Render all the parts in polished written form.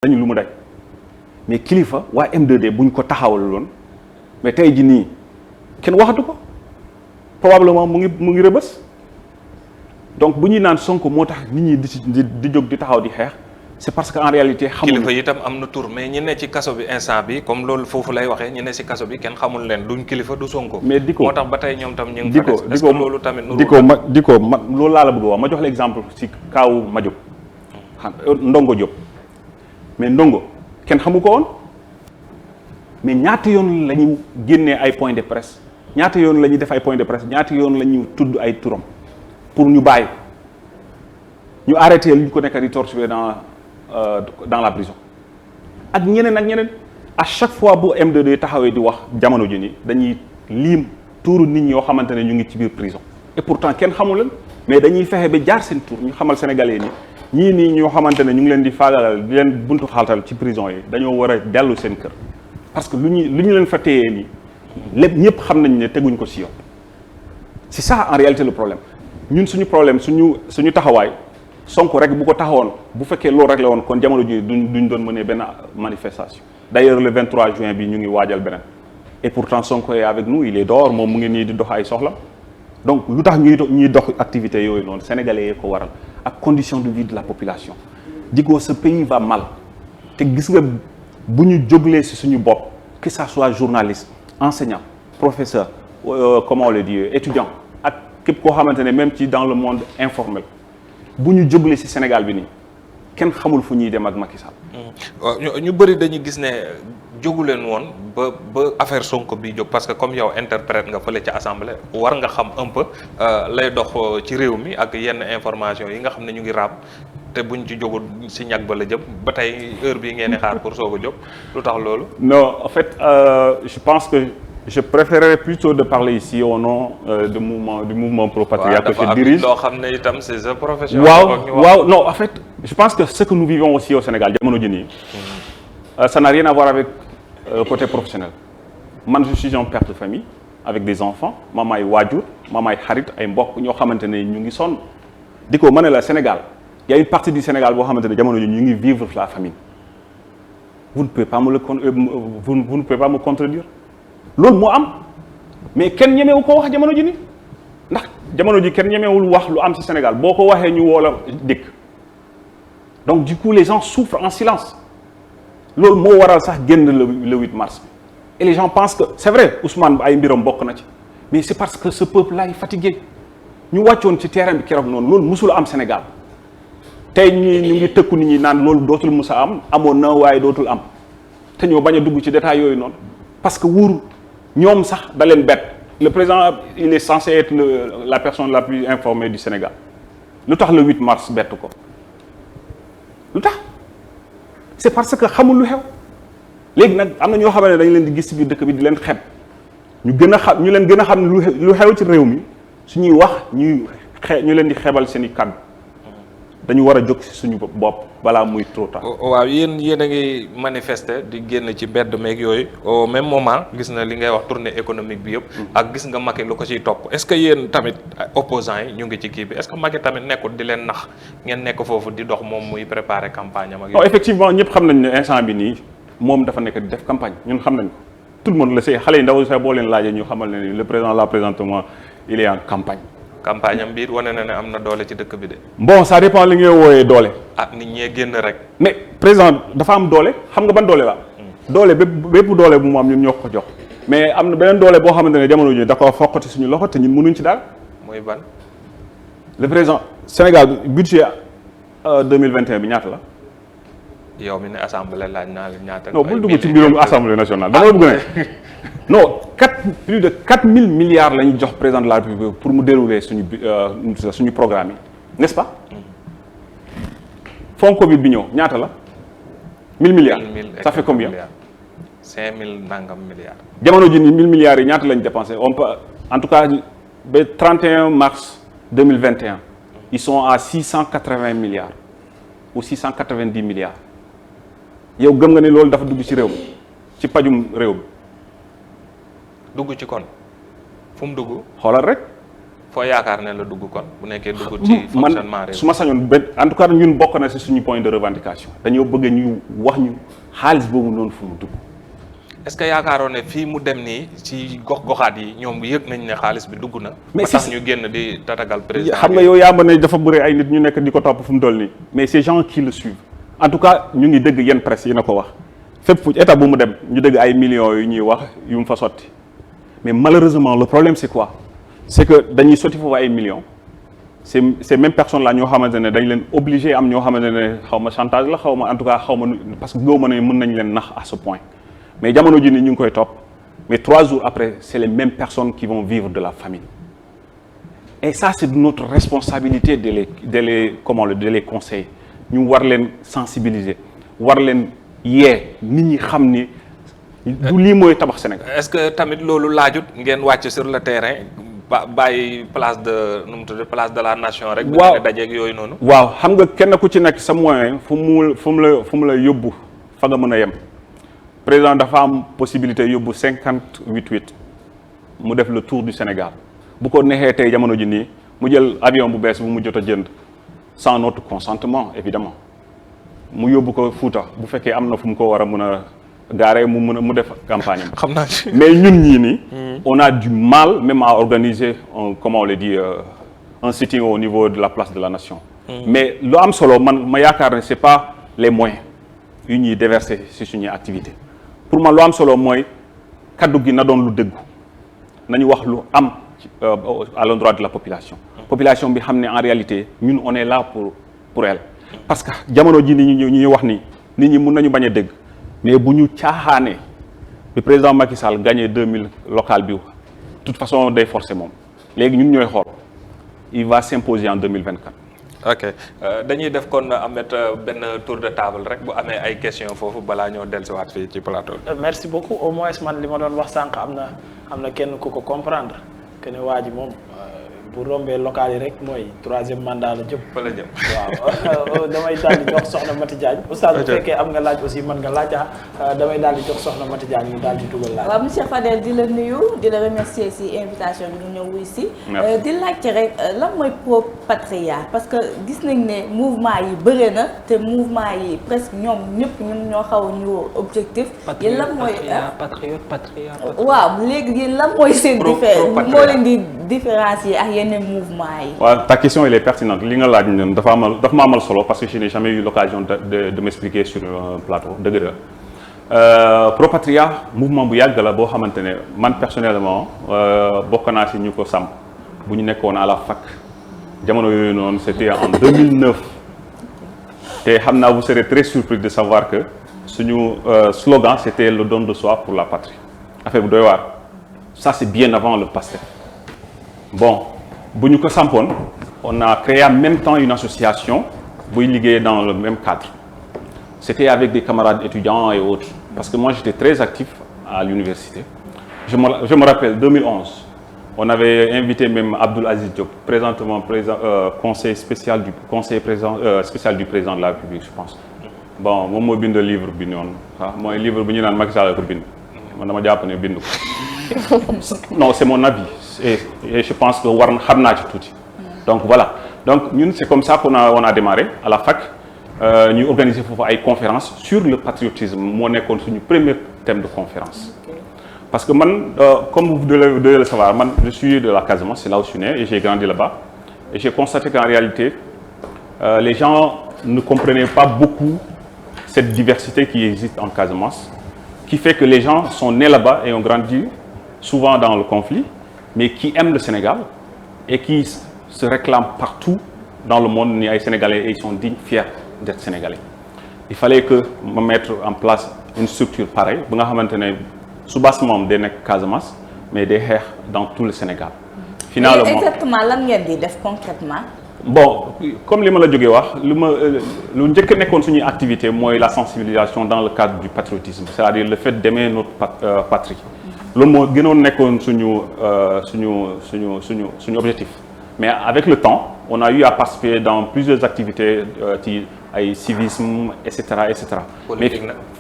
dañu lu mu daj mais kilifa waa M2D buñ ko taxawaloon mais tey ji nii kenn waxatu ko probablement mu ngi rëbës donc bu ñuy naan Sonko moo tax nit ñi di jóg di taxaw di xeex c'est parce que en réalité xamuñu kilifa itam am na tur mais ñi ne ci kaso bi instant bi comme loolu foofu lay waxee ñi ne ci kaso bi kenn xamul leen duñ kilifa du Sonko. mais di ko moo tax ba tey ñoom tam ñu ngi fa des est-ce que loolu tamit loolu laa la bëgg a wax ma jox la exemple ci kaawu Madiop Ndongo Diop mais Ndongo kenn xamu ko woon mais ñaata yoon la ñu génnee ay point de presse ñaata yoon la ñuy def ay point de presse ñaata yoon la ñu tudd ay turam pour ñu bàyyi ñu arrêté lu ñu ko nekk di torturer dans la prison ak ñeneen à chaque fois bu M2D taxawee di wax jamono ji ni dañuy liim tuuru nit ñi yoo xamante ne ñu ngi ci biir prison et pourtant kenn xamul leen mais dañuy fexe ba jaar seen tur ñu xamal sénégalais ni ñii nii ñoo xamante ne ñu ngi leen di faagagal di leen buntu xaltal ci prison yi dañoo war a dellu seen kër parce que lu ñu leen fa téyee nii lépp ñëpp xam nañ ne teguñ ko si yoon c'est ça en réalité le problème ñun suñu problème suñu taxawaay Sonko rek bu ko taxawoon bu fekkee loolu rek la woon kon jamono ji duñ doon mënee benn manifestation d'ailleurs le 23 juin bi ñu ngi waajal beneen et pourtant Sonko est avec nous il est dehors moom mu ngi nii di dox ay soxla donc lu tax ñuy dox activité yooyu noonu sénégalais yee ko waral ak condition de vie de la population digoo ce pays va mal te gis nga bu ñu jóglee ci suñu bopp que ça soit journaliste enseignant professeur comment on le dit étudiant ak képp koo xamante ne même ci dans le monde informel bu ñu jóglee ci Sénégal bi nii kenn xamul fu ñuy dem ak Macky Sall. ñu bëri dañuy gis ne jógu leen woon ba affaire Sonko bi jóg parce que comme yow interprète nga fële ca assemblée war nga xam un peu lay dox ci réew mi ak yenn information yi nga xam ne ñu ngi raam te buñ ci jógul ci ñag ba la jëm ba tey heure bii ngeen di xaar pour soog a jóg lu tax loolu. non en fait je pense que je préférerais plutôt de parler ici au nom du mouvement pro-patriote que je dirige. loo xam ne itam c'est sa profession. waaw non en fait je pense que ce que nous vivons aussi au Sénégal jamono ji nii ça n'a rien à voir avec côté professionnel man je suis un père de famille avec des enfants maamaay waajur maamaay xarit ay mbokk ñoo xamante ne ñu ngi sonn di ko ma ne la Sénégal y a une partie du Sénégal boo xamante ne jamono ji ñu ngi vivre la famine vous ne pouvez pas me contredire loolu moo am mais kenn ñemewu ko wax jamono ji ni ndax jamono ji kenn ñemewul wax lu am ci Sénégal boo ko waxee ñu woo la dikk donc du coup les gens souffrent en silence loolu moo waral sax génn le 8 mars et les gens pensent que c'est vrai Ousmane ay mbiram bokk na ci mais c'est parce que ce peuple là est fatigué ñu wàccoon ci terrain bi keroog noonu loolu musul am Sénégal tey ñu ngi tëkku nit ñi naan loolu dootul musa am amoon na waaye dootul am te ñoo bañ a dugg ci détails yooyu noonu parce que wuur ñoom sax da leen bett le président il est censé être la personne la plus informée du Sénégal lu tax le 8 mars bett ko lu tax c'est parce que xamul lu xew léegi nag am na ñoo xam ne dañ leen di gis ci biir dëkk bi di leen xeeb ñu leen gën a xam ne lu xew ci réew mi suñuy wax ñu leen di xeebal seen i kàddu dañu war a jóg ci suñu bopp balaa muy trop tard. waaw yéen a ngi manifester di génn ci mbedd meeg yooyu au même moment gis na li ngay wax tournée économique bi yëpp. ak gis nga Macky lu ko ciy topp est-ce que yéen tamit opposants yi ñu ngi ci kii bi est-ce que Macky tamit nekkul di leen nax ngeen nekk foofu di dox moom muy préparer campagne am ak non effectivement ñëpp xam nañ ne instant bi nii moom dafa nekk di def campagne ñun xam nañ ko tout le monde le sait xale yi ndaw sax boo leen laajee ñu xamal ne le président là présentement il est en campagne. campagne am biir wane na ne am na doole ci dëkk bi de. bon ça dépend li ngay wooyee doole. nit ñee génn rek. mais président dafa am doole xam nga ban doole la. doole bépp doole bu mu am ñun ñoo ko jox. mais am na beneen doole boo xamante ne jamono ji da ko foqati suñu loxo te ñun mënuñ ci daal. mooy ban. le président Sénégal budget 2021 bi ñaata la. yow mi ne assemblée laaj naa la ñaata. non bul dugg ci mbirum assemblée nationale dama bëgg ne. non plus de 4000 milliards la ñu jox président de la République pour mu dérouler suñu programme yi n'est-ce pas. fonds Covid bi ñëw ñaata la. 1000 milliards ça fait combien. 5000 nangam milliards. jamono ji nii 1000 milliards yi ñaata lañ dépensé on peut en tout cas ba 31 mars 2021 ils sont à 680 milliards ou 690 milliards yow gëm nga ne loolu dafa dugg ci réew mi ci pajum réew mi. dugg ci kon fu mu dugg. xoolal rek foo yaakaar ne la dugg kon bu nekkee dugg ci fonctionnement man réew. su ma sañoon ba en tout cas ñun bokk na si suñu point de revendication dañoo bëgg ñu wax ñu xaalis boobu noonu fu mu dugg. est-ce que yaakaaroon ne fii mu dem nii ci gox-goxaat yi ñoom yëg nañ ne xaalis bi dugg na. mais ba tax ñu génn di tatagal président. xam nga yow yaa ma ne dafa bëri ay nit ñu nekk di ko topp fu mu toll nii mais ces gens qui le suivent en tout cas ñu ngi dëgg yenn presse yi na ko wax fépp fu état bu mu dem ñu dëgg ay millions yu ñuy wax yu mu fa sotti mais malheureusement le problème c'est quoi c'est que dañuy sotti foofu ay millions ces mêmes personnes là ñoo xamante ne dañ leen obligé am ñoo xamante ne xaw ma chantage la xaw ma en tout cas xaw ma parce que gëw ma ne mën nañ leen nax à ce point mais jamono ji ni ñu ngi koy topp mais 3 jours après c'est les mêmes personnes qui vont vivre de la famine et ça c'est de notre responsabilité de les conseiller ñu war leen sensibiliser war leen yee nit ñi xam ni du lii mooy tabax Sénégal. est-ce que tamit loolu laajut ngeen wàcc sur le terrain bàyyi place de nu mu tudd place de la nation rek. waaw bu dajeeg yooyu noonu. waaw xam nga kenn ku ci nekk sa moyen fu mu la yóbbu fa nga mën a yem président dafa am possibilité yóbbu 58 mu def le tour du Sénégal bu ko neexee tey jamono ji nii mu jël avion bu bees bu mu jot a jënd sans notre consentement évidemment mu yóbbu ko Fouta bu fekkee am na fu mu ko war a mën a gaaree mu def campagne am. xam naa ci mais ñun ñii nii. on a du mal même à organiser comment on le dit un sitting au niveau de la place de la nation. mais lu am solo man ma yaakaar ne c'est pas les moyens yu ñuy déverser ci suñuy activité pour man lu am solo mooy kaddu gi na doon lu dëggu nañu wax lu am à l'endroit de la population. population bi xam ne en réalité ñun on est là pour elle. parce que jamono ji ni ñuy wax ni nit ñi mun nañu bañ a dégg mais bu ñu caaxaanee bi président Macky Sall gagné 2000 local bi de toute façon day forcer moom léegi ñun ñooy xool il va s'imposer en 2024. ok dañuy def kon Ahmed benn tour de table rek bu amee ay questions foofu balaa ñoo dellusiwaat fii ci plateau bi. merci beaucoup au moins man li ma doon wax sànq am na kenn ku ko comprendre que ne waa ji moom bu rombee local yi rek mooy 3e mandat la jëm. fa la jëm waaw damay daal di jox soxna Mati Diagne. oustaz bu fekkee am nga laaj aussi mën nga laaj damay daal di jox soxna Mati Diagne ñu daal di dugal laaj. waaw monsieur Fadel di la nuyu di la remercier si invitation bi ñu ñëw wuy si. di laajte rek lan mooy pro-patria parce que gis nañ ne mouvement yi bëre na te mouvement yi presque ñoom ñëpp ñun ñoo xaw a ñu objectif. yéen lan mooy patriote. waaw léegi yéen lan mooy seen. moo leen di différencier ak yeneen mouvement yi. waaw ta question elle est pertinente li nga laaj ñun dafa ma amal solo parce que je n'ai jamais eu l'occasion de m'expliquer sur un plateau dëgg la Pro-Patria mouvement bu yàgg la boo xamante ne man personnellement bokk naa si ñu ko samp bu ñu nekkoon à la fac jamono yooyu noonu c'était en 2009 te xam naa vous serez très surpris de savoir que suñu slogan c'était le don de soi pour la patrie affaire bu doy waar ça c'est bien avant le PASTEF bon bu ñu ko sampoon on a créé en même temps une association buy liggéey dans le même cadre c'était avec des camarades étudiants et autres parce que moi j'étais très actif à l'université je me rappelle 2011 on avait invité même Abdoul Aziz Diop présentement conseiller spécial du président de la République je pense bon moom moo bind livre bi noonu ah mooy livre bi ñu naan Macky Sall ko bind man dama jàpp ne bind ko non c'est mon avis et je pense que war na xam naa ci tuuti donc voilà donc ñun c'est comme ça qu'on a démarré à la fac ñu organiser foofu ay conférences sur le patriotisme moo nekkoon suñu premier thème de conférence parce que man comme vous devez le savoir man je suis de la Casamance c'est là où je suis né et j'ai grandi là-bas et j'ai constaté qu'en réalité les gens ne comprenaient pas beaucoup cette diversité qui existe en Casamance qui fait que les gens sont nés là-bas et ont grandi souvent dans le conflit mais qui aiment le Sénégal et qui se réclament partout dans le monde ni ay Sénégalais et ils sont dignes, fiers d'être Sénégalais. Il fallait que ma mettre en place une structure pareille ba nga xamante ne soubassement day nekk Casamance mais day xeex dans tout le Sénégal. Finalement exactement lan ngeen di def concrètement. bon comme li ma la jógee wax lu njëkk a nekkoon suñuy activité mooy la sensibilisation dans le cadre du patriotisme c'est-à-dire le fait d'aimer notre patrie. loolu moo gënoon nekkoon suñu objectif mais avec le temps on a eu à participer dans plusieurs activités ci ay civisme et cetera mais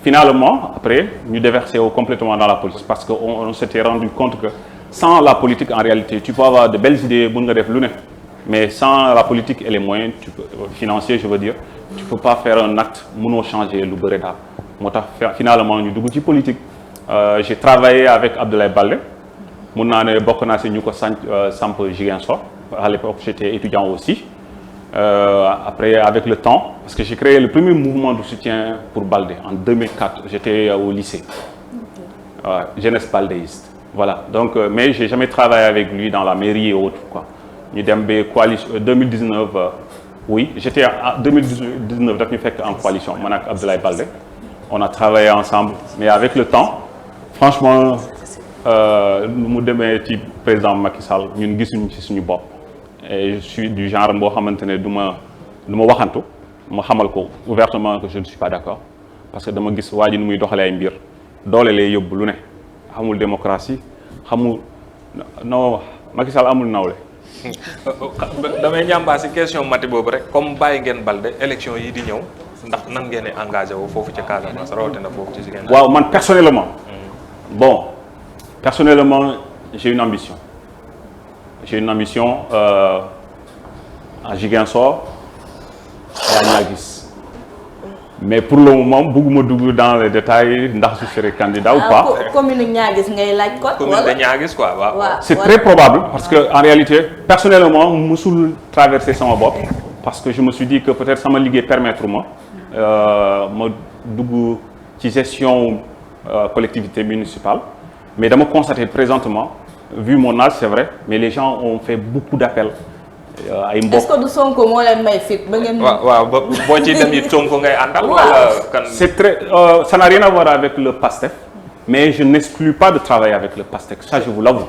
finalement après ñu déversé complètement dans la politique parce que on s'était rendu compte que sans la politique en réalité tu peux avoir de belles idées mën nga def lu ne mais sans la politique et les moyens financiers je veux dire tu peux pas faire un acte mënoo changer lu bëri daal moo tax finalement ñu dugg ci politique j'ai travaillé avec Abdoulaye Baldé mun naa ne bokk naa si ñu ko samp Ziguinchor à l'époque j'étais étudiant aussi après avec le temps parce que j'ai créé le premier mouvement de soutien pour Baldé en 2004 j'étais au lycée jeunesse baldéiste voilà donc mais j'ai jamais travaillé avec lui dans la mairie et autres quoi ñu dem ba coalition 2019 oui j'étais en 2019 daf ñu fekk en coalition man ak Abdoulaye Baldé on a travaillé ensemble mais avec le temps franchement mu demee ci président Macky Sall ñun gisuñu ci suñu bopp et je suis du genre boo xamante ne du ma waxantu ma xamal ko ouvertement que je ne suis pas d'accord parce que dama gis waa ji nu muy doxalee ay mbir doole lay yóbbu lu ne xamul démocratie xamul non Macky Sall amul nawle. damay ñàmbaa si question Mati boobu rek comme bàyyi ngeen Baldé élection yi di ñëw ndax nan ngeen di engagé wu foofu ci Casamance rawatina foofu ci Ziguinchor. waaw man personnellement. bon personnellement j'ai une ambition à Ziguinchor et à Niaguis mais pour le moment bëgguma dugg dans les détails ndax je serai candidat ou pas. commune Niaguis ngay laaj ko. commune de Niaguis quoi waaw. c'est très probable parce que en réalité personnellement musul traverser sama bopp parce que je me suis dit que peut-être sama liggéey permettre ma dugg ci gestion collectivité municipale mais dama constater présentement vu mon âge c'est vrai mais les gens ont fait beaucoup d'appels ay mbokk. est-ce que du Sonko moo leen may fit ba ngeen. waaw boo ci dem it Sonko ngay àndal. wala kan. c'est très ça n'a rien à voir avec le PASTEF mais je n'exclus pas de travailler avec le PASTEF ça je vous l'avoue.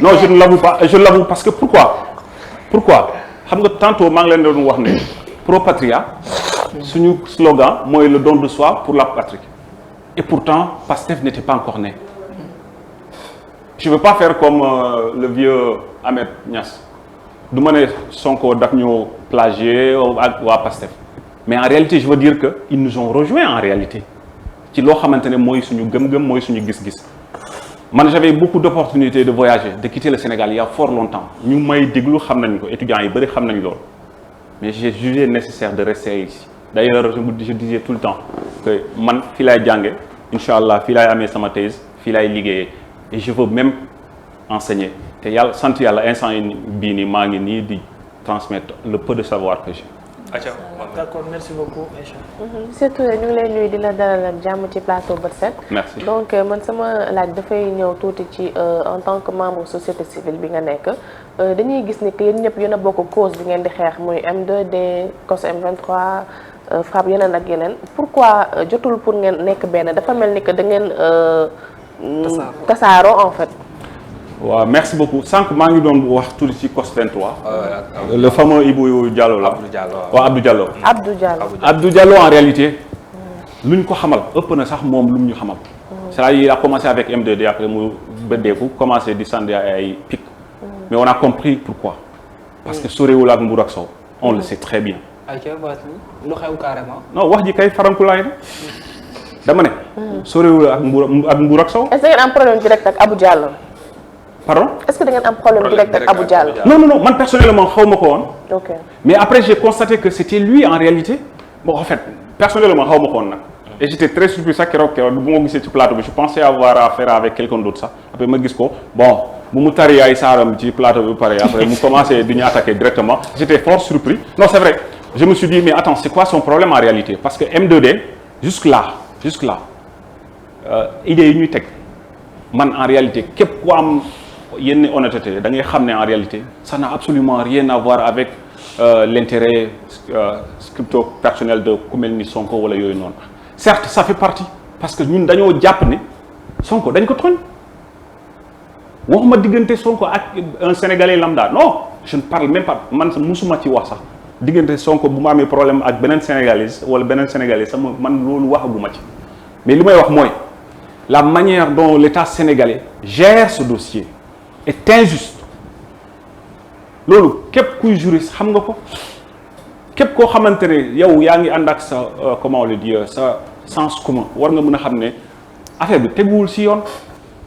non je ne l'avoue pas je l'avoue parce que pourquoi xam nga tantôt maa ngi leen doon wax ne pro patria suñu slogan mooy le don de soi pour la patrie et pourtant PASTEF n'était pas encore né. je veux pas faire comme le vieux Ahmed Niass du ma ne Sonko daf ñu plagier ak waa PASTEF mais en réalité je veux dire que ils nous ont rejoints en réalité ci loo xamante ne mooy suñu gëm-gëm mooy suñu gis-gis man j'avais beaucoup d'opportunités de voyager de quitter le Sénégal il y a fort longtemps ñu may déglu xam nañ ko étudiants yi bëri xam nañ loolu mais j'ai jugé nécessaire de rester ici d'ailleurs je disais tout le temps que man fii laay jànge incha allah fii laay amee sama thèse fii laay liggéeyee et je veux même enseigner te yàlla sant yàlla instant yi bii nii maa ngi nii di transmettre le peu de savoir que j'ai. D'accord, merci beaucoup Aïcha. surtout ñu ngi lay nuyu di la dalal ak jàmm ci plateau Bët Set. merci donc man sama laaj dafay ñëw tuuti ci en tant que membre société civile bi nga nekk dañuy gis ni que yéen ñëpp yéen a bokk cause bi ngeen di xeex muy M2D COS M23 FRAPP yeneen ak yeneen pourquoi jotul pour ngeen nekk benn dafa mel ni que da ngeen tasaaroo en fait. waaw merci beaucoup sànq maa ngi doon wax tuuti ci COS 23. le fameux Ibou Diallo la. Abdou Diallo. Abdou Diallo en réalité. luñ ko xamal ëpp na sax moom lu mu ñu xamal. c'est-à-dire il a commencé avec M2D après mu beddeeku commencé di sànni ay pic. mais on a compris pourquoi. parce que sorewul ak Mbour ak Sow on le sait très bien. ayca lu xew carrément. non wax ji kay farankulaay na dama ne. sorewul ak Mbour ak Sow. est-ce que da ngeen am problème direct ak Abdou Diallo. pardon. est-ce que da ngeen am problème direct ak Abdou Diallo. non man personnellement xaw ma ko woon. ok mais après j'ai constaté que c'était lui en réalité bon en fait personnellement xaw ma ko woon nag. et j'étais très surpris sax keroog bu ma gisee ci plateau bi je pensais avoir affaire avec quelqu'un d'autre sax après ma gis ko bon bu mu tari ay saaram ci plateau bi pare après mu commencé di ñu attaquer directement j'étais fort surpris non c'est vrai je me suis dit mais attends c'est quoi son problème en réalité parce que M2D jusque là idées yi ñuy teg man en réalité képp ku am yenn honnêteté da ngay xam ne en réalité ça n'a absolument rien à voir avec l'intérêt crypto personnel de ku mel ni Sonko wala yooyu noonu certes ça fait partie parce que ñun dañoo jàpp ne Sonko dañ ko tooñ waxuma diggante Sonko ak un Sénégalais lambda non je ne parle même pas man musuma ci wax sax diggante Sonko bu ma amee problème ak beneen Sénégalais wala beneen Sénégalais sama man loolu waxaguma ci mais li may wax mooy la manière dont l'État sénégalais gère ce dossier est injuste loolu képp kuy juriste xam nga ko képp koo xamante ne yow yaa ngi ànd ak sa comment on le dit sa sens commun war nga mën a xam ne affaire bi teguwul ci yoon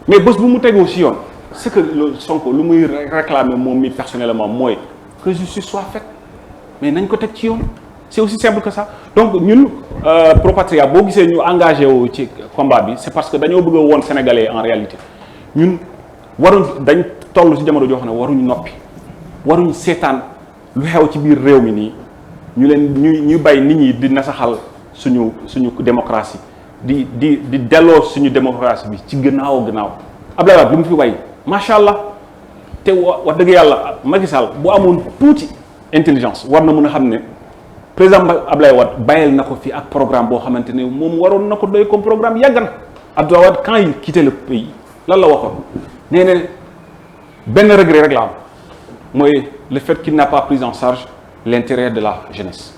mais bés bu mu tegoo ci yoon c'est que le Sonko lu muy réclamer moom mi personnellement mooy que justice soit faite mais nañ ko teg ci yoon c'est aussi simple que ça donc ñun Pro-Patria boo gisee ñu engagé wu ci combat bi c'est parce que dañoo bëgg a woon sénégalais en réalité ñun dañ toll ci jamono joo xam ne waruñu noppi waruñu seetaan lu xew ci biir réew mi nii ñu bàyyi nit ñi di nasaxal suñu démocratie di delloo suñu démocratie bi ci gannaaw Abdoulaye Wade li mu fi way macha allah te wax dëgg yàlla Macky Sall bu amoon tuuti intelligence war na mën a xam ne président Abdoulaye Wade bàyyil na ko fi ak programme boo xamante ne moom waroon na ko doy comme programme yàgg na Abdoulaye Wade quand il quittait le pays lan la waxoon nee na benn regret rek la am mooy le fait qu'il n'a pas pris en charge l'intérêt de la jeunesse.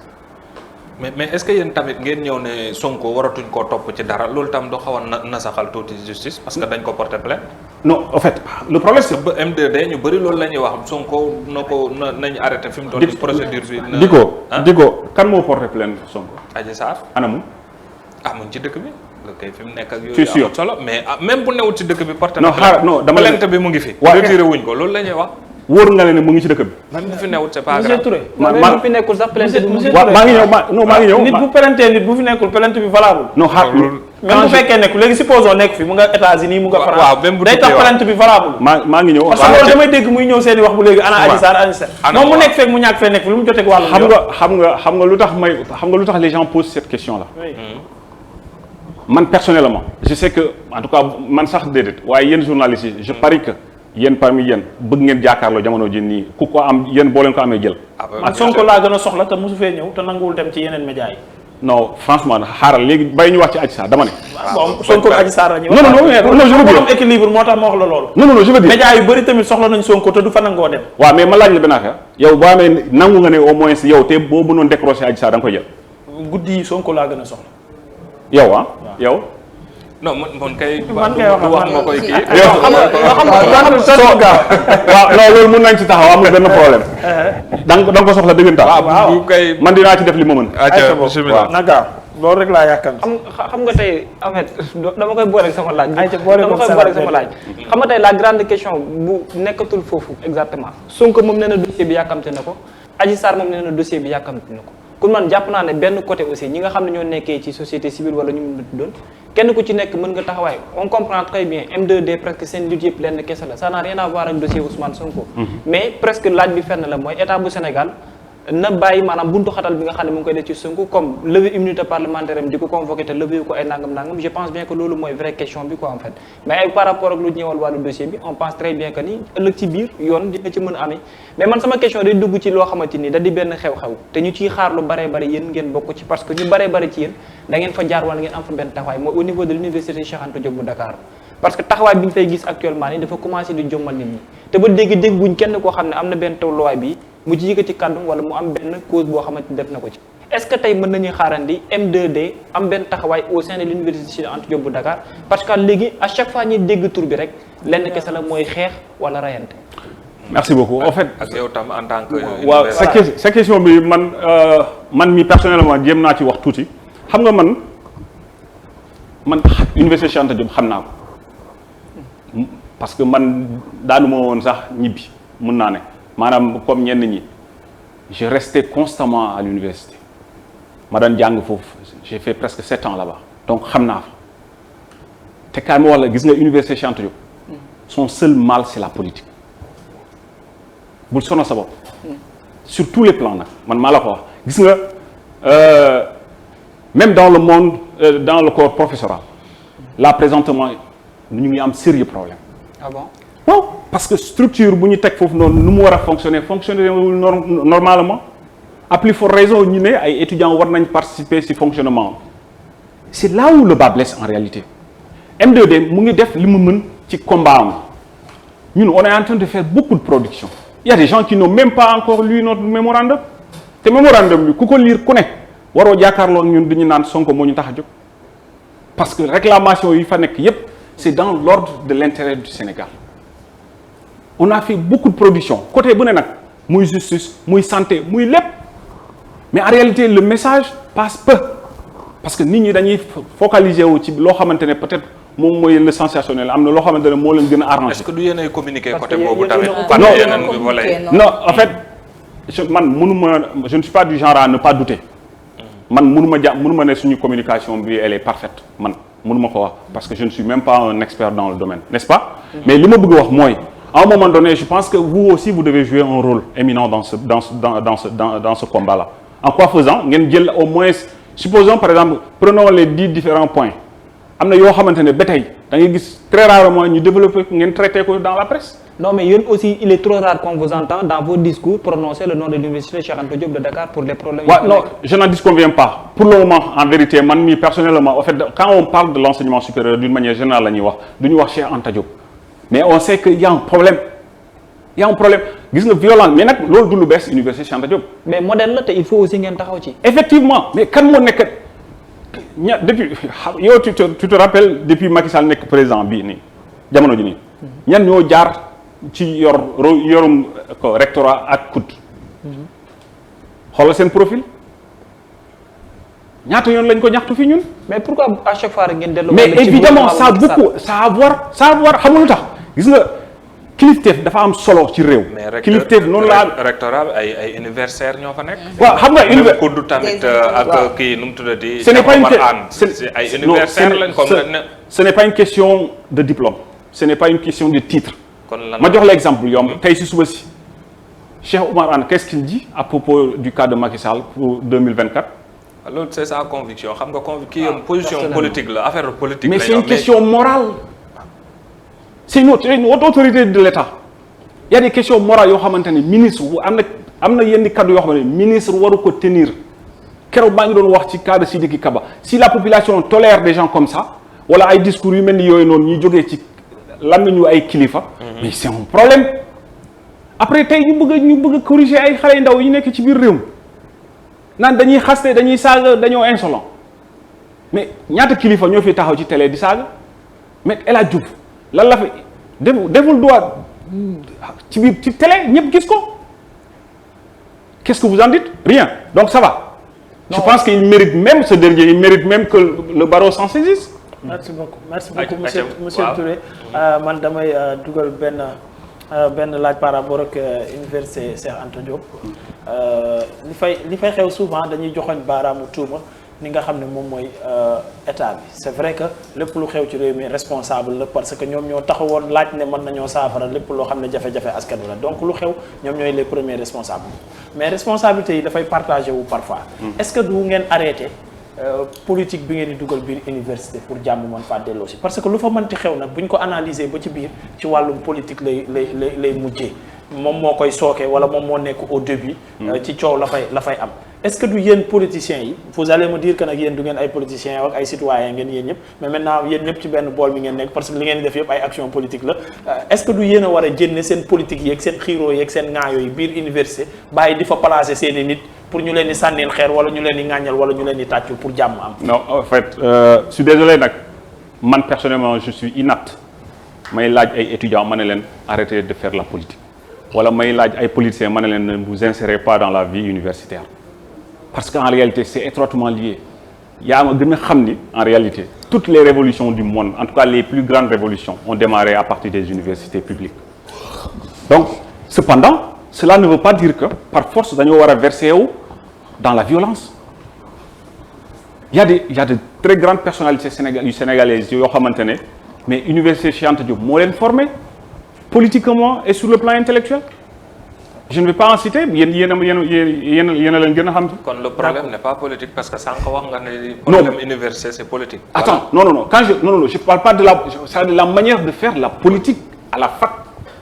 mais est-ce que yéen tamit ngeen ñëw ne Sonko waratuñ koo topp ci dara loolu tam doo xaw a nasaxal tuuti justice parce que dañ ko porter plainte. non en fait le problème c'est ba M2D ñu bëri loolu la ñuy wax Sonko nañ arrêté fi mu toll nii procédure bi. di ko kan moo porter plainte Sonko. Adji Sarr anamu. amuñ ci dëkk bi. kay fi mu nekk ak c'est sûr yooyu solo mais même bu newut ci dëkk bi porté non xaaral non dama plainte bi mu ngi fi. waaw retiré wuñ ko loolu la ñuy wax. wóor nga leen ne mu ngi ci dëkk bi. même bu fi newut c'est pas grave. monsieur Touré. maa fi nekkul sax plainte bi maa ngi ñëw nit bu plainte nit bu fi nekkul plainte bi valable. non xaar même bu fekkee nekkul léegi supposons nekk fi mu nga États-Unis mu nga France. waaw même bu day tax plainte bi valable. maa ngi ñëw. parce que loolu damay dégg muy ñëw seen i wax bu léegi ana Adji Sarr moom mu nekk fekk mu ñàkk fee nekk fi lu mu joteeg wàllu. xam nga lu tax les gens posent cette question là. man personnellement je sais que en tout cas man sax déedéet waaye yéen journalistes yi je parie que yéen parmi yéen bëgg ngeen jàkkaarloo jamono ji nii ku ko am yéen boo leen ko amee jël. ak Sonko laa gën a soxla te mosu fee ñëw te nanguwul dem ci yeneen médias yi. non franchement xaaral léegi bàyyi ñu wax ci Adji Sarr dama ne. bon Sonko ak Adji Sarr la ñuy wax. non je veux dire équilibre moo tax ma wax la loolu. non je veux dire médias yu bëri tamit soxla nañ Sonko te du fa nangoo dem. waaw mais ma laaj la benn affaire yow boo amee nangu nga ne au moins yow te boo mënoon décrocher Adji Sarr da nga koy jël. guddi yi Sonko laa gën a soxla. yow yow. non man kay. man kay wax ma koy kii. waaw non loolu mën nañ ci taxaw amul benn problème. da nga ko soxla dëggantaan. waaw bu kay man dinaa ci def li ma mën. bismillah naka loolu rek laa yàkkan. xam nga tey en fait dama koy boole ak sama laaj. dama koy boole ak sama laaj. xam nga tey la grande question bu nekkatul foofu exactement. Sonko moom nee na dossier bi yàkkamte na ko Adji Sarr moom nee na dossier bi yàkkamte na ko kon man jàpp naa ne benn côté aussi ñi nga xam ne ñoo nekkee ci société civile wala ñu mun doon kenn ku ci nekk mën nga taxawaay on comprend très bien M2D presque seen lutte yëpp lenn kese la ça n'a rien à voir ak dossier Ousmane Sonko. mais presque laaj bi fenn la mooy état bu Sénégal na bàyyi maanaam buntu xatal bi nga xam ne mu ngi koy def ci Sonko comme lever immunité parlementaire am di ko convoqué te lever ko ay nangam je pense bien que loolu mooy vraie question bi quoi en fait mais ay par rapport ak lu ñëwal wàllu dossier bi on pense très bien que ni ëllëg ci biir yoon dina ci mën a amee mais man sama question day dugg ci loo xamante ni da di benn xew-xew te ñu ciy xaar lu baree bari yéen ngeen bokk ci parce que ñu baree bari ci yéen da ngeen fa jaar wala ngeen am fa benn taxawaay mooy au niveau de l'université Cheikh Anta Diop bu Dakar parce que taxawaay bi ñu fay gis actuellement nii dafa commencé di jommal nit ñi te ba dégg buñ kenn koo xam ne am na benn tolluwaay bi mu ci yëkkati kàddu wala mu am benn cause boo xamante ni def na ko ci est-ce que tey mën nañuy xaarandi M2D am benn taxawaay au sein de l'université Cheikh Anta Diop bu Dakar parce que léegi à chaque fois ñuy dégg tur bi rek lenn kese la mooy xeex wala rayante. merci beaucoup en fait. ak yow tam en tant que. waaw sa question bi man mi personnellement jéem naa ci wax tuuti xam nga man université Cheikh Anta Diop xam naa ko parce que man daanuma woon sax ñibbi mun naa ne. maanaam comme ñenn ñi je restais constamment à l'université ma daan jàng foofu j'ai fait presque 7 ans là-bas donc xam naa fa te kaay ma wax la gis nga université Cheikh Anta Diop son seul mal c'est la politique bul sono sa bopp sur tous les plans nag man maa la ko wax gis nga même dans le monde dans le corps professoral là présentement ñu ngi am sérieux problème. Ah bon? waaw parce que structure bu ñu teg foofu noonu nu mu war a fonctionner normalement à plus forte raison ñu ne ay étudiants war nañ participer ci fonctionnement c'est là où le bas blesse en réalité M2D mu ngi def li mu mën ci combat am ñun on est en train de faire beaucoup de production il y a des gens qui n'ont même pas encore lu notre mémorandum te mémorandum bi ku ko lire ku ne waroo jàkkaarloo ñun dañu naan Sonko moo ñu tax a jóg parce que réclamation yi fa nekk yépp c'est dans l'ordre de l'intérêt du Sénégal on a fait beaucoup de production côté bu ne nag muy justice muy santé muy lépp mais en réalité le message passe peu parce que nit ñi dañuy focaliser wu ci loo xamante ne peut-être moom mooy le sensationnel am na loo xamante ne moo leen gën a arrangé. est-ce que du yéenay communiquer Parce côté que boobu yéen tamit. yéen fan non, yeneen bi wala non en fait man mënuma je ne suis pas du genre à ne pas douter man mënuma ne suñu communication bi elle est parfaite man mënuma ko wax parce que je ne suis même pas un expert dans le domaine n'est-ce pas mais li ma bëgg wax mooy à un moment donné je pense que vous aussi vous devez jouer un rôle éminent dans ce combat-là en quoi faisant ngeen jël au moins supposons par exemple prenons les 10 différents points am na yoo xamante ne ba tey da ngay gis très rarement ñu développer ngeen traité ko dans la presse. Non, mais yéen aussi, il est trop rare qu'on vous entende dans vos discours prononcer le nom de l'université Cheikh Anta Diop de Dakar pour les problèmes. Ouais, non, je n'en disconviens pas. Pour le moment, en vérité, man mi personnellement, en fait, quand on parle de l'enseignement supérieur d'une manière générale, nous wax Cheikh Anta Diop. Mais on sait qu'il y a un problème. Il y a un problème. Gis nga violence, mais nag loolu du lu bees université Cheikh Anta Diop. Mais modèle la te il faut aussi ngeen taxaw ci. Effectivement, mais kan moo nekk depuis yow tu te rappelles depuis Macky Sall nekk président bii nii jamono ji nii ñan ñoo jaar ci yorum ko rectorat ak COUD xoolal seen profil ñaata yoon lañ ko ñaxtu fi ñun. Mais pourquoi à chaque fois rek ngeen dellu. mais évidemment ça a beaucoup ça a voir xamul lu tax gis nga kilifteef dafa am solo ci réew. kilifteef noonu la rectorat ay universitaires ñoo fa nekk. waaw xam nga même COUD tamit ak kii nu mu tuddati. ce n'est pas une ay universitaires lañ comme ce n'est pas une question de diplôme ce n'est pas une question de titre. ma jox la exemple yomb tey si suba si Cheikh Oumar Anne qu'est-ce qu'il dit à propos du cas de Macky Sall pour 2024. loolu c'est sa conviction xam nga kii position politique la affaire politique. mais c'est une question morale. c'est une haute autorité de l'État. Il y a des questions morales yoo xamante ne ministre am na yenn kaddu yoo xamante ne ministre waru ko tenir keroog maa ngi doon wax ci cas de Sidiki Kaba si la population tolère des gens comme ça wala ay discours yu mel ni yooyu noonu ñuy jógee ci. lan ñu ay kilifa. mais c'est un problème. après tey ñu bëgg a corriger ay xale yu ndaw yi nekk ci biir réew mi naan dañuy xaste dañuy saaga dañoo insolent mais ñaata kilifa ñoo fi taxaw ci télé di saaga mais El Hadj Diouf lan la fi deful droit ci biir ci télé ñëpp gis ko qu'est-ce que vous en dites rien donc ça va. non, je pense qu'il mérite même ce dernier il mérite même que le barreau s'en saisisse. merci beaucoup monsieur Touré man damay dugal benn laaj par rapport ak université Cheikh Anta Diop li fay xew souvent dañuy joxoñ baaraamu tuuma ni nga xam ne moom mooy état bi c'est vrai que lépp lu xew ci réew mi responsable la parce que ñoom ñoo taxawoon laaj ne mën nañoo saafara lépp loo xam ne jafe-jafe askan wi la donc lu xew ñoom ñooy les premiers responsables mais responsabilités yi dafay partagé wu parfois est-ce que du ngeen arrêté politique bi ngeen di dugal biir université pour jàmm mën faa delloo si parce que lu fa mënti xew nag bu ñu ko analyser ba ci biir ci wàllum politique lay mujjee moom moo koy sooke wala moom moo nekk au début. ci coow la fay am. est-ce que du yéen politiciens yi vous allez me dire que nag yéen du ngeen ay politiciens ak ay citoyens ngeen yéen ñëpp mais maintenant yéen ñëpp ci benn bool mi ngeen nekk parce que li ngeen di def yëpp ay action politique la est-ce que du yéen a war a jënne seen politique yeeg seen xiiroo yeeg seen ŋaayoo yi biir université bàyyi di fa placer seen i nit pour ñu leen di sànnil xeer wala ñu leen di ŋàññal wala ñu leen di tàccul pour jàmm am. non en fait je suis désolé nag man personnellement je suis inapte may laaj ay étudiants ma ne leen arrêtez de faire la politique wala may laaj ay politiciens ma ne leen ne vous insérez pas dans la vie universitaire parce qu'en réalité c'est étroitement lié yaa ma gën a xam ni en réalité toutes les révolutions du monde en tout cas les plus grandes révolutions ont démarré à partir des universités publiques donc cependant cela ne veut pas dire que par force dañoo war a verser wu dans la violence il y a de très grandes personnalités sénégalaises yoo xamante ne mais université Cheikh Anta Diop moo leen formé politiquement et sur le plan intellectuel je ne vais pas en citer yéen a leen gën a xam. kon le problème n'est pas politique parce que sànq wax nga ne. problème université c'est politique. attends non quand je parle pas de la manière de faire la politique à la fac.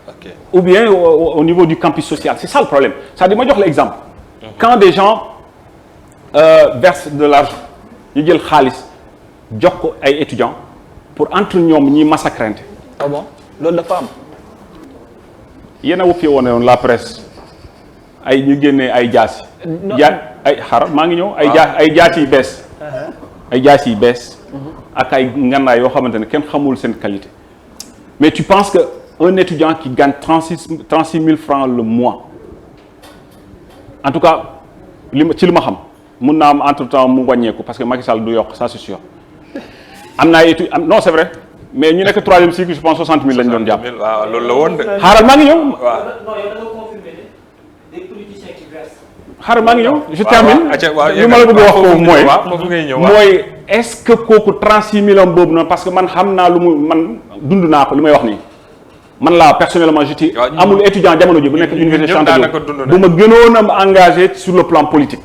Okay. Ou bien au niveau du campus social c'est ça le problème c'est-à-dire ma jox l'exemple. Quand des gens versent de l'argent ñu jël xaalis jox ko ay étudiants pour entre ñoom ñi massacrante. ah bon loolu dafa am. yéen a fi woon la presse ay ñu génnee ay jaasi. ay xaaral maa ngi ñëw ay jaasi yu bees. ay jaasi yu bees. ak ay ngannaay yoo xamante ne kenn xamul seen qualité. mais tu penses que un étudiant qui gagne 36 000 francs le mois en tout cas ci li ma xam mun naa am entre temps mu wàññeeku parce que Macky Sall du yokk ça c'est sûr am na non c'est vrai mais ñu nekk troisième cycle je pense 60 000 lañ doon jàpp. waaw loolu la woon de. xaaral maa ngi ñëw. non yow da nga confirmer ne des politiciens qui versent. xaaral maa ngi ñëw je termine. waaw li ma la bëgg a wax foofu mooy. foofu ngay ñëw mooy est-ce que kooku 36 millions boobu noonu parce que man xam naa lu mu man dund naa ko li may wax nii. man laa personnellement j'étais amul étudiant jamono ji bu nekk université Cheikh Anta Diop bu ma gënoon a engagé sur le plan politique.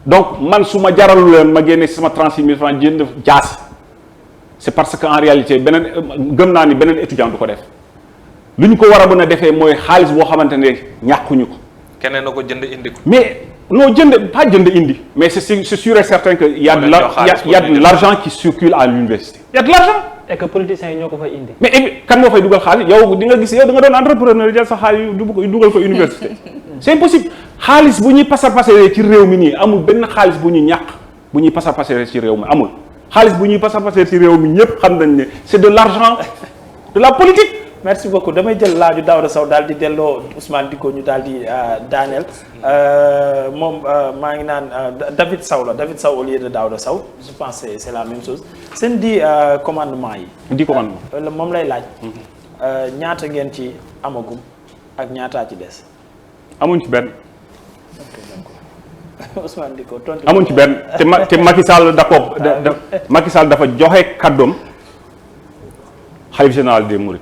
donc man su ma jaralu leen ma génne sama 36 000 francs jënd jaasi c'est parce que en réalité beneen gëm naa ni beneen étudiant du ko def lu ñu ko war a mën a defee mooy xaalis boo xamante ne ñàkkuñu ko. keneen na ko jënd indi ko. mais non jënd pas jënd indi mais c'est sûr et certain que y a de l'argent qui circule à l'université. y a de l'argent. et que politiciens yi ñoo ko fay indi. mais kan moo fay dugal xaalis yow di nga gis yow da nga doon entrepreneur jël sa xaalis dugal ko université. c'est impossible xaalis bu ñuy passer ci réew mi nii amul benn xaalis bu ñuy ñàkk bu ñuy passer ci réew mi amul xaalis bu ñuy passer ci réew mi ñëpp xam nañ ne c'est de l'argent de la politique. merci beaucoup damay jël laaju Daouda Sow daal di delloo Ousmane Dicko ñu daal di daaneel moom maa ngi naan David Sow la David Sow au lieu de Daouda Sow je pense que c'est la même chose seen di commandement yi. di commandement moom lay laaj. ñaata ngeen ci amagum ak ñaataa ci des. amuñ ci benn. Ousmane Dicko tontu. amuñ ci benn te Macky Sall d'accord Macky Sall dafa joxe kàddoom khalife général des Mourides.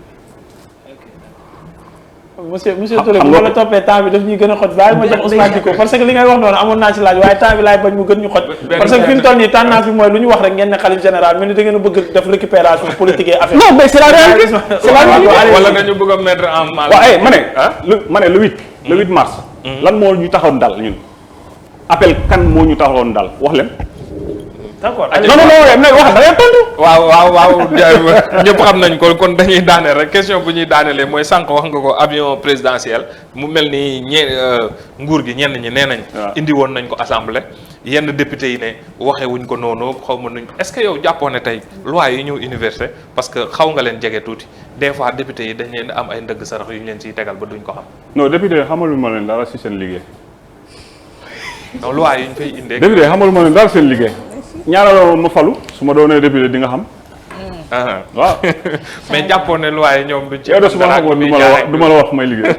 monsieur Touré bu ma la toppee temps bi daf ñuy gën a xoj bàyyi ma jox Ousmane Dicko parce que li ngay wax noonu amoon naa ci laaj waaye temps bi laay bañ mu gën ñu xoj parce que fi mu toll nii tendance bi mooy lu ñu wax rek ngeen ne xalif général mel ni da ngeen a bëgg def récupération politique et affaire. non mais c'est la réalité c'est la réalité wala dañu bëgg a mettre en mal. waaw ma ne le 8 mars lan moo ñu taxoon dal ñun appel kan moo ñu taxoon dal wax leen. d'accord non wax da ngay tontu. waaw ñëpp xam nañ ko kon dañuy daaneel rek question bu ñuy daanelee mooy sànq wax nga ko avion présidentiel mu mel ni nguur gi ñenn ñi nee nañ. indi woon nañ ko assemblée yenn député yi ne waxee wuñ ko noonu xaw ma nuñ est-ce que yow jàppoo ne tey loi yi ñëw université parce que xaw nga leen jege tuuti des fois député yi dañ leen am ay ndëgg sarax yu ñu leen ciy tegal ba duñ ko xam. non député yi xamalu ma leen dara si seen liggéey. non loi yi ñu fay indee. député yi xamalu ma leen dara seen liggéey. ñaareel ma falu su ma doonee député di nga xam. waaw. mais jàppoon ne loi yi ñoom duñ ci. yow de su ma xamoon du ma la wax may liggéey.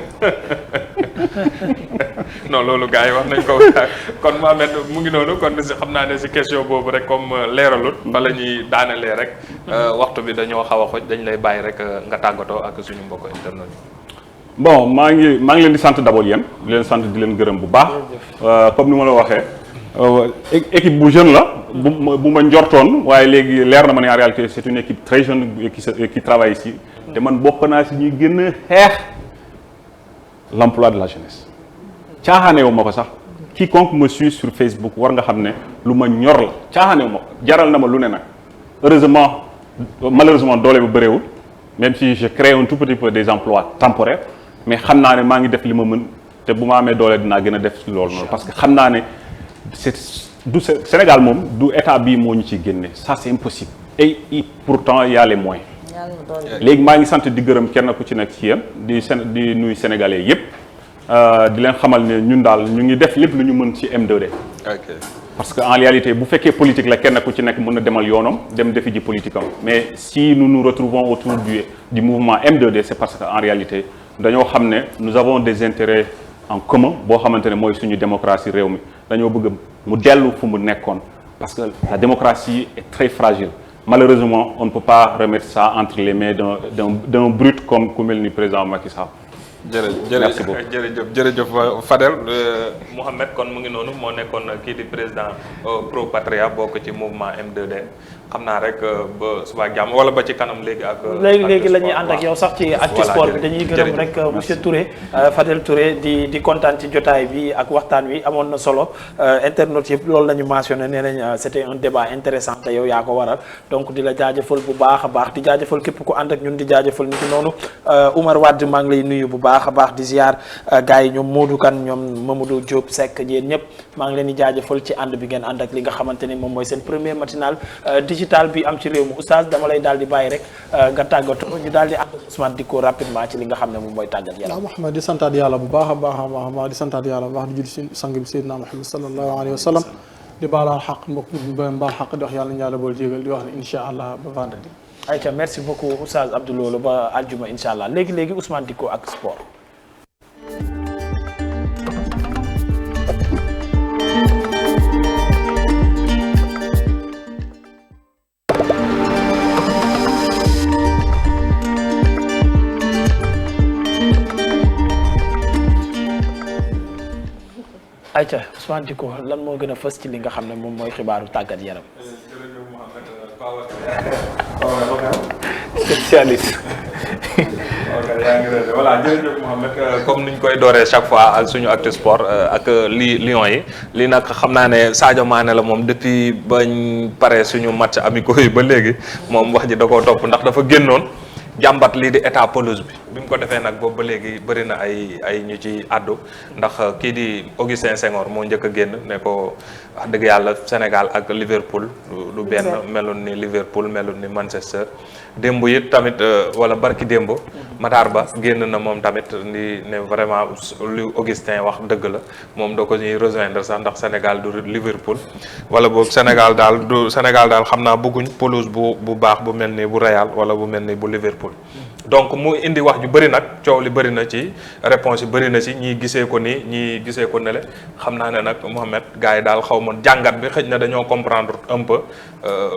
non loolu gars yi wax nañ ko kon Mohamed mu ngi noonu kon xam naa ne si question boobu rek comme leeralut fa la ñuy daanelee rek waxtu bi dañoo xaw a xoj dañ lay bàyyi rek nga tàggatoo ak suñu mbokk internet yi. bon maa ngi leen di sant d'abord yéen di leen sant di leen gërëm bu baax. comme ni ma la waxee. équipe bu jeune la bu ma njortoon waaye léegi leer na ma ne en réalité c'est une équipe très jeune qui travaille ici te man bokk naa si ñuy gën a xeex l'emploi de la jeunesse caaxaanewu ma ko sax quiconque me suit sur Facebook war nga xam ne lu ma ñor la caaxaanewu ma ko jaral na ma lu ne nag malheureusement doole bu bëreewul même si je crée un tout petit peu des emplois temporaires mais xam naa ne maa ngi def li ma mën te bu ma amee doole dinaa gën a def loolu noonu parce que xam naa ne du Sénégal moom du état bii moo ñu ciy génne ça c'est impossible et pourtant il y a les moyens léegi maa ngi sant di gërëm kenn ku ci nekk ci yéen di nuyu sénégalais yépp di leen xamal ne ñun daal ñu ngi def lépp lu ñu mën ci M2D. parce que en réalité bu fekkee politique la kenn ku ci nekk mën na demal yoonam dem defi ji politique am mais si nous nous retrouvons autour du mouvement M2D c'est parce que en réalité dañoo xam ne nous avons des intérêts en commun boo xamante ne mooy suñu démocratie réew mi dañoo bëgg mu dellu fu mu nekkoon parce que la démocratie est très fragile malheureusement on ne peut pas remettre ça entre les mains d'un brut comme ku mel ni président Macky Sall. jërëjëf Fadel Mouhamed kon mu ngi noonu moo nekkoon kii di président Pro Patria bokk ci mouvement M2D xam naa rek ba suba jàmm wala ba ci kanam léegi ak. léegi la ñuy ànd ak yow sax ci actu sport bi dañuy gërëm rek monsieur Touré Fadel Touré di kontaan ci jotaay bi ak waxtaan wi amoon na solo internautes yëpp loolu la ñu mentionné nee nañ c'était un débat intéressant te yow yaa ko waral donc di la jaajëfal bu baax a baax di jaajëfal képp ku ànd ak ñun di jaajëfal ni ki noonu Oumar Wade maa ngi lay nuyu bu baax a baax di ziar gars yi ñoom Modou Kane ñoom Mamadou Diop Seck yéen ñëpp maa ngi leen di jaajëfal ci ànd bi ngeen ànd ak li nga xamante ni moom mooy seen premier matinal digital bi am ci réew mi oustaz dama lay daal di bàyyi rek nga tàggatoo ñu daal di ànd ak Ousmane Dicko rapidement ci li nga xam ne moom mooy tàggat yàlla. Mouhamed di santaat yàlla bu baax a baax di santaat yàlla bu baax di julli si sang bi Seydina Mouhamed sallallahu alayhi wa sallam di baalaal xaq mbokk baal xaq di wax yàlla ñu yàlla bool jégal di wax ne incha allah ba vendredi ayca merci beaucoup Oustaz Abdou Lo ba aljuma incha allah léegi Ousmane Dicko ak sport. ayca Ousmane Dicko lan moo gën a fës ci li nga xam ne moom mooy xibaaru tàggat yaram. spécialiste. voilà jërëjëf Mouhamed comme niñ koy dooree chaque fois ak suñu actu sport ak Lions yi lii nag xam naa ne Sadio Mané la moom depuis bañ pare suñu match amicaux yi ba léegi moom wax ji da koo topp ndax dafa génnoon jàmbat lii di état pelouse bi mu ko defee nag boobu ba léegi bëri na ay ñu ci àddu ndax kii di Augustin Senghor moo njëkk a génn ne ko wax dëgg yàlla Sénégal ak Liverpool du benn melul ni Liverpool melul ni Manchester démb it tamit wala barki démb Matar Ba génn na moom tamit ni ne vraiment lu Augustin wax dëgg la moom doo ko ñuy rejoindre sax ndax Sénégal du Liverpool wala boog Sénégal daal xam naa bëgguñ pelouse bu baax bu mel ni bu Real wala bu mel ni bu Liverpool donc mu indi wax ju bëri nag coow li bëri na ci réponse yi bëri na ci ñii gisee ko nii ñii gisee ko nele xam naa ne nag Mohamed gars yi daal xaw ma jàngat bi xëj na dañoo comprendre un peu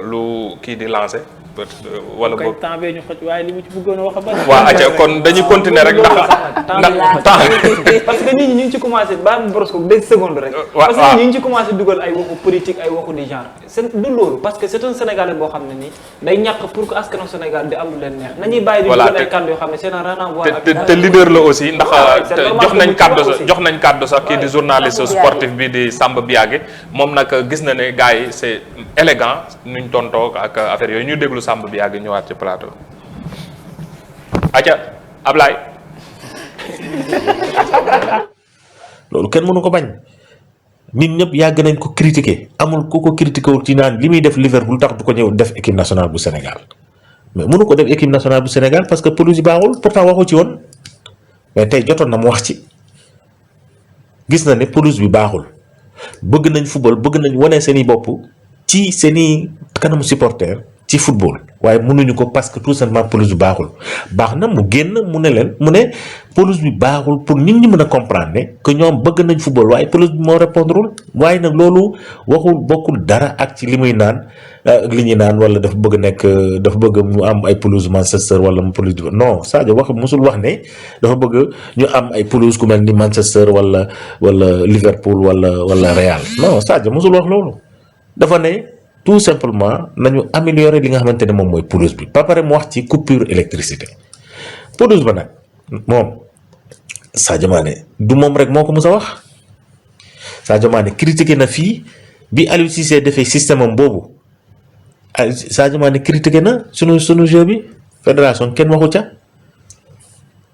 lu kii di lancé wala boog temps bee ñu xëj waaye li mu ci bëggoon a wax a bëri. waaw acca kon dañuy continuer rek ndax temps parce que nit ñi ñu ngi ci commencé ba mu boros ko 2 secondes rek. parce que ñu ngi ci commencé dugal ay waxu politique ay waxu di genre c'est du loolu parce que c'est un Sénégalais boo xam ne nii day ñàkk pour que askanu Sénégal di am lu leen neex nañuy bàyyi di dugal ay kàddu yoo xam ne c'est un renvoi te leader la aussi ndax jox nañ kàddu sax kii di journaliste sportif bi di Samba Biagé moom nag gis na ne gars yi c'est élégant nuñ tontoo ak affaire yooyu ñu déglu Samba Biagé ñëwaat ci plateau aca Ablaye loolu kenn mënu ko bañ nit ñëpp yàgg nañ ko critiquer amul ku ko critiquer wul ci naan li muy def Liverpool tax du ko ñëw def équipe nationale bu Sénégal mais mënu ko def équipe nationale bu Sénégal parce que pelouse yi baaxul pourtant waxu ci woon mais tey jotoon na mu wax ci gis na ne pelouse bi baaxul bëgg nañ football bëgg nañ wane seeni bopp ci seeni kanamu supporter ci football waaye mënuñu ko parce que tout simplement pelouse bi baaxul baax na mu génn mu ne pelouse bi baaxul pour nit ñi mën a comprendre ne que ñoom bëgg nañ football waaye pelouse bi moo répondrewul waaye nag loolu waxul bokkul dara ak ci li muy naan ak li ñuy naan wala dafa bëgg mu am ay pelouse Manchester wala mu pelouse non Sadio musul wax ne dafa bëgg ñu am ay pelouse ku mel ni Manchester wala Liverpool wala Real non Sadio musul wax loolu dafa ne tout simplement nañu améliorer li nga xamante ne moom mooy pelouse bi ba pare mu wax ci coupure électricité pelouse ba nag moom Sadio Mané du moom rek moo ko mës a wax Sadio Mané critiqué na fii bi Aliou Cissé defee système am boobu Sadio Mané critiqué na sunu jeu bi fédération kenn waxu ca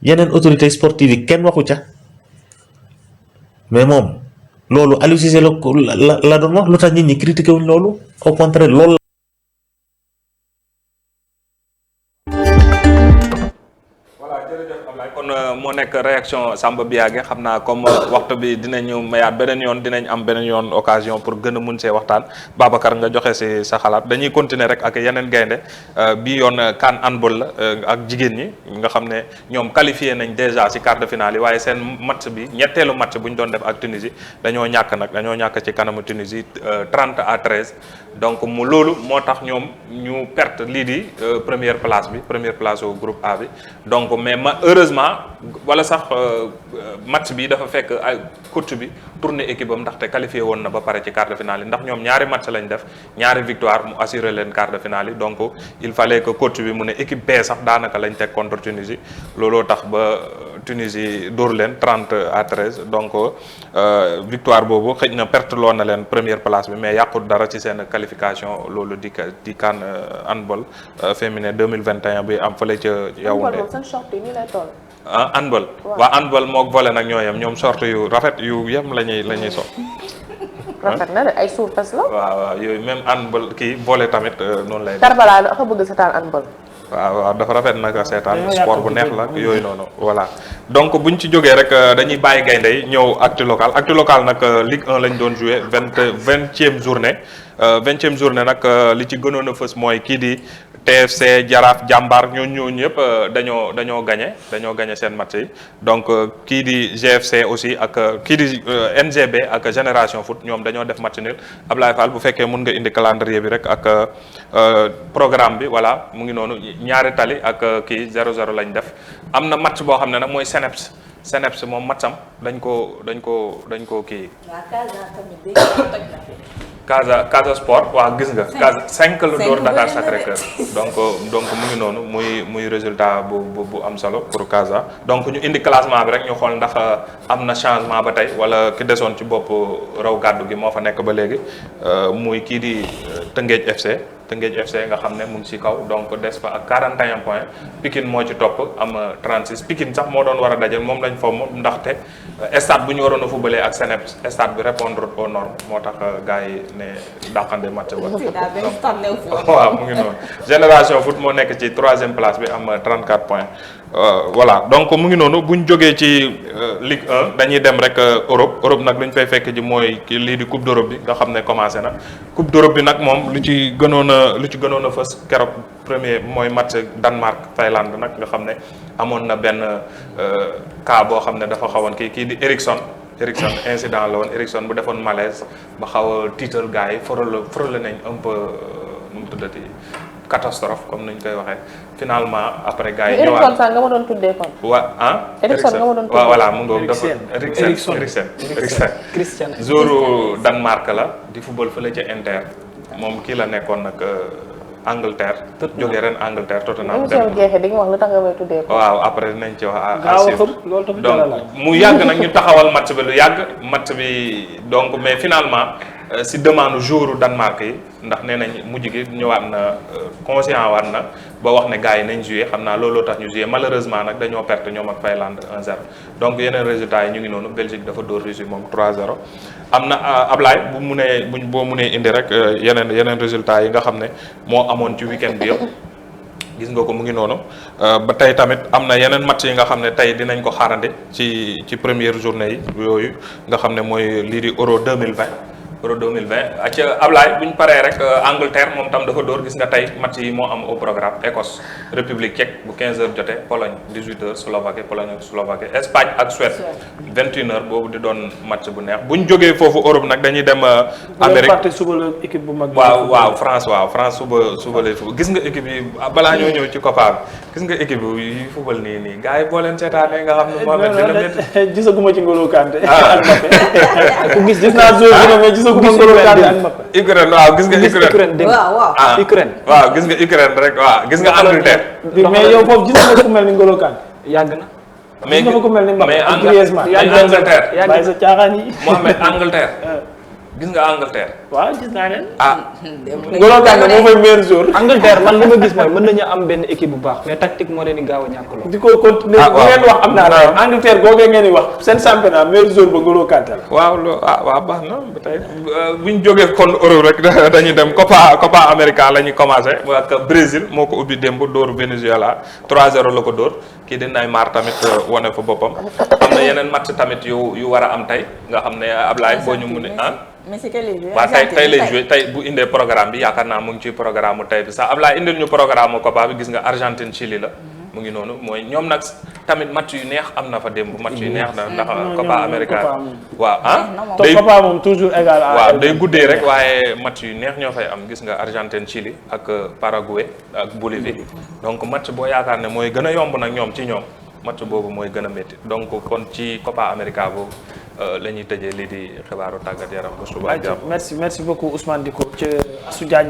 yeneen autorité sportive yi kenn waxu ca mais moom loolu Aliou Cissé la doon wax lu tax nit ñi critiqué wuñ loolu au contraire loolu. voilà jërëjëf Ablaye kon moo nekk réaction Samba Biagé xam naa comme waxtu bi dinañu mayaat beneen yoon dinañ am beneen yoon occasion pour gën a mun see waxtaan Babacar nga joxe si sa xalaat dañuy continuer rek ak yeneen gaynde bi yoon CAN handball la ak jigéen ñi nga xam ne ñoom qualifié nañ déjà si quart de finale yi waaye seen match bi ñetteelu match bu ñu doon def ak Tunisie dañoo ñàkk ci kanamu Tunisie 30-13 donc mu loolu moo tax ñoom ñu perte lii di première place au groupe A bi donc mais heureusement wala sax match bi dafa fekk ay coach bi tourné équipe am ndaxte qualifié woon na ba pare ci quart de finale yi ndax ñoom ñaari match lañ def ñaari victoire mu assuré leen quart de finale yi donc il fallait que coach bi mu ne équipe B sax daanaka lañ teg contre Tunisie looloo tax ba Tunisie dóor leen 30-13 donc victoire boobu xëj na perte loo na leen première place bi mais yàqut dara ci seen qualification loolu di CAN handball féminin 2021 bi am fële ca Yaoundé. handball waa handball mook volley nag ñoo yem ñoom sorte yu rafet yu yem la ñuy so rafet na de ay suufas la. waaw yooyu même handball kii volley tamit noonu lay. Karbala dafa bëgg seetaan handball. waaw dafa rafet nag seetaan sport bu neex la yooyu noonu voilà donc buñ ci jógee rek dañuy bàyyi gaynde yi ñëw actu local nag Ligue 1 lañ doon joué 20e journée 20e journée nag li ci gënoon a fës mooy kii di TFC Jaraaf Jàmbaar ñooñu ñëpp dañoo gagné seen match yi donc kii di GFC aussi ak kii di NGB ak Génération Foot ñoom dañoo def match nul Ablaye Fall bu fekkee mun nga indi calendrier bi rek ak programme bi voilà mu ngi noonu ñaari tali ak kii 0-0 lañ def am na match boo xam ne nag mooy Seneps moom matcham dañ ko kii. Casa Sport waaw gis nga. Casa 5 la door Dakar Sacré-Cœur donc mu ngi noonu muy résultat bu am solo pour Casa donc ñu indi classement bi rek ñu xool ndax am na changement ba tey wala ki desoon ci bopp raw gàddu gi moo fa nekk ba léegi muy kii di Tëngéej FC nga xam ne mu ngi ci kaw donc des fa ak 41 points Pikine moo ci topp am 36 Pikine sax moo doon war a daje moom lañ fa moom ndaxte stade bu ñu waroon a fubalee ak Seneps stade bi répondre aux normes moo tax gars yi ne dàqande match ba waaw mu ngi noonu Génération Foot moo nekk ci 3e place bi am 34 points voilà donc mu ngi noonu bu ñu jógee ci Ligue 1 dañuy dem rek Europe nag lu ñu fay fekk ji mooy lii di Coupe d'Europe bi nga xam ne commencé na Coupe d'Europe bi nag moom lu ci gënoon a fës keroog premier mooy match Danemark Finlande nag nga xam ne amoon na benn cas boo xam ne dafa xawoon kii di Eriksson incident la woon Eriksson bu defoon malaise ba xaw a tiital gars yi frôlé nañ un peu nu mu tuddati catastrophe comme ni ñu koy waxee finalement après gars yi ñëwaat Eriksson sax nga ma doon tuddee kon. Eriksson nga ma doon tuddee waaw voilà mu ngoog dafa Eriksen Christian joueur Danemark la di football fële ca Inter moom kii la nekkoon nag Angleterre jógee ren Angleterre Tottenham émission bi jeexee di nga wax lu tax nga may tuddee ko. waaw après dinañ ci wax loolu tamit donc mu yàgg nag ñu taxawal match bi lu yàgg match bi donc mais finalement si demande jouru Danemark yi ndax nee nañ mujj gi ñëwaat na conscient waat na ba wax ne gars yi nañ joué xam naa looloo tax ñu joué malheureusement nag dañoo perte ñoom ak Finlande 1-0 donc yeneen résultats yi ñu ngi noonu Belgique dafa dóor Russie moom 3-0 am na Ablaye boo munee indi rek yeneen résultats yi nga xam ne moo amoon ci week-end bi yëpp gis nga ko mu ngi noonu ba tey tamit am na yeneen match yi nga xam ne tey dinañ ko xaarandi ci première journée yi yooyu nga xam ne mooy lii di Euro 2020 ak Ablaye bu ñu paree rek Angleterre moom tam dafa dóor gis nga tey match yi moo am au programme Écosse République tchèque bu 15h jotee Pologne 18h Pologne ak Slovaquie Espagne ak Suède 21h boobu di doon match bu neex bu ñu jógee foofu Europe nag dañuy dem Amérique suba la équipe bu mag waaw France suba lay football gis nga équipe yi balaa ñoo ñëw ci Copa bi gis nga équipe yi football nii gars yi boo leen seetaanee nga xam ne Mohamed dina métti gisaguma ci Ngolo Kanté ku gis naa Ukraine waaw gis nga Ukraine waaw gis nga Ukraine rek waaw gis nga Angleterre mais yow foofu gis nga ku mel ni Ngolo Kanté yàgg na mais nga ko mel ni mais Angleterre bàyyi sa caaxaan yi Mohamed Angleterre gis nga Angleterre waaw gis naa leen Ngolo Kanté moo fay meilleur joueur Angleterre man li ma gis mooy mën nañu am benn équipe bu baax mais tactique moo leen di gaaw a ñàkk lool di ko continuer bu ngeen wax am naa Angleterre googee ngeen di wax seen championnat meilleur joueur ba Ngolo Kanté la waaw baax na ba tey bu ñu jógee kon Euro rek dañuy dem Copa América la ñuy commencé ak Brésil moo ko ubbi démb dóor Venezuela 3-0 la ko dóor kii di Neymar tamit wane fa boppam am na yeneen match tamit yu war a am tey nga xam ne Ablaye boo ñu mun mais c'est que les joueurs waaw tey lay joué tey bu indee programme bi yaakaar naa mu ngi ci programme mu tey bi sax Ablaye indil ñu programme Copa bi gis nga Argentine Chili la mu ngi noonu mooy ñoom nag tamit match yu neex am na fa démb match yu neex na ndax Copa América waaw day Copa moom toujours égal waaw day guddee rek waaye match yu neex ñoo fay am gis nga Argentine Chili ak Paraguay ak Bolivie donc match boo yaakaar ne mooy gën a yomb nag ñoom ci ñoom match boobu mooy gën a métti donc kon ci Copa América boobu la ñuy tëjee lii di xibaaru tàggat yaram ba suba jàmm. merci beaucoup Ousmane Diko ci Assou Diagne